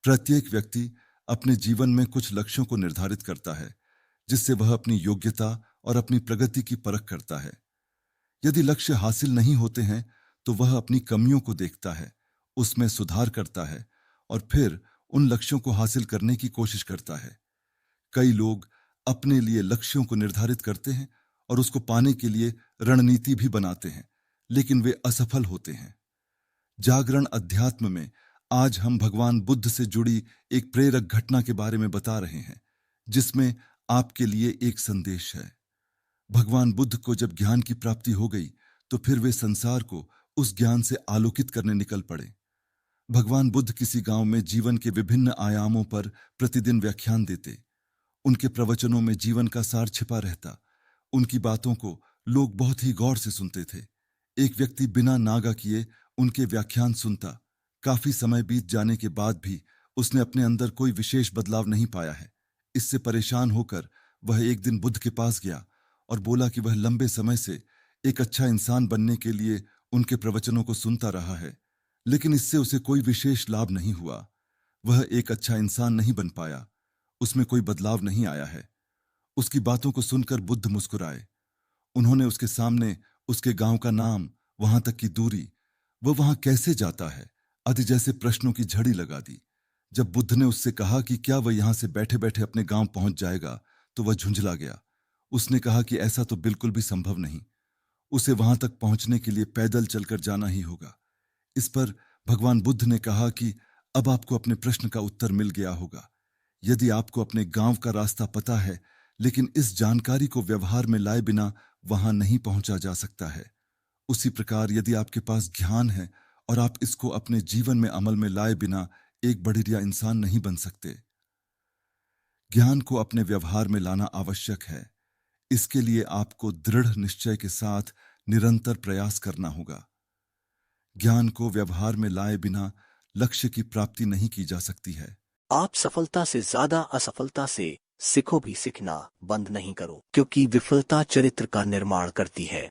प्रत्येक व्यक्ति अपने जीवन में कुछ लक्ष्यों को निर्धारित करता है, जिससे वह अपनी योग्यता और अपनी प्रगति की परख करता है। यदि लक्ष्य हासिल नहीं होते हैं, तो वह अपनी कमियों को देखता है, उसमें सुधार करता है और फिर उन लक्ष्यों को हासिल करने की कोशिश करता है। कई लोग अपने लिए लक्ष्यों को निर्धारित करते हैं और उसको पाने के लिए रणनीति भी बनाते हैं, लेकिन वे असफल होते हैं। जागरण अध्यात्म में आज हम भगवान बुद्ध से जुड़ी एक प्रेरक घटना के बारे में बता रहे हैं, जिसमें आपके लिए एक संदेश है। भगवान बुद्ध को जब ज्ञान की प्राप्ति हो गई, तो फिर वे संसार को उस ज्ञान से आलोकित करने निकल पड़े। भगवान बुद्ध किसी गांव में जीवन के विभिन्न आयामों पर प्रतिदिन व्याख्यान देते। उनके प्रवचनों में जीवन का सार छिपा रहता। उनकी बातों को लोग बहुत ही गौर से सुनते थे। एक व्यक्ति बिना नागा किए उनके व्याख्यान सुनता। काफी समय बीत जाने के बाद भी उसने अपने अंदर कोई विशेष बदलाव नहीं पाया है। इससे परेशान होकर वह एक दिन बुद्ध के पास गया और बोला कि वह लंबे समय से एक अच्छा इंसान बनने के लिए उनके प्रवचनों को सुनता रहा है, लेकिन इससे उसे कोई विशेष लाभ नहीं हुआ। वह एक अच्छा इंसान नहीं बन पाया, उसमें कोई बदलाव नहीं आया है। उसकी बातों को सुनकर बुद्ध मुस्कुराए। उन्होंने उसके सामने उसके गांव का नाम, वहां तक की दूरी, वह वहां कैसे जाता है, आदि जैसे प्रश्नों की झड़ी लगा दी। जब बुद्ध ने उससे कहा कि क्या वह यहां से बैठे बैठे अपने गांव पहुंच जाएगा, तो वह झुंझला गया। उसने कहा कि ऐसा तो बिल्कुल भी संभव नहीं, उसे वहां तक पहुंचने के लिए पैदल चलकर जाना ही होगा। इस पर भगवान बुद्ध ने कहा कि अब आपको अपने प्रश्न का उत्तर मिल गया होगा। यदि आपको अपने गांव का रास्ता पता है, लेकिन इस जानकारी को व्यवहार में लाए बिना वहां नहीं पहुंचा जा सकता है, उसी प्रकार यदि आपके पास ज्ञान है और आप इसको अपने जीवन में अमल में लाए बिना एक बढ़िया इंसान नहीं बन सकते। ज्ञान को अपने व्यवहार में लाना आवश्यक है। इसके लिए आपको दृढ़ निश्चय के साथ निरंतर प्रयास करना होगा। ज्ञान को व्यवहार में लाए बिना लक्ष्य की प्राप्ति नहीं की जा सकती है। आप सफलता से ज्यादा असफलता से सीखो भी सीखना बंद नहीं करो, क्योंकि विफलता चरित्र का निर्माण करती है।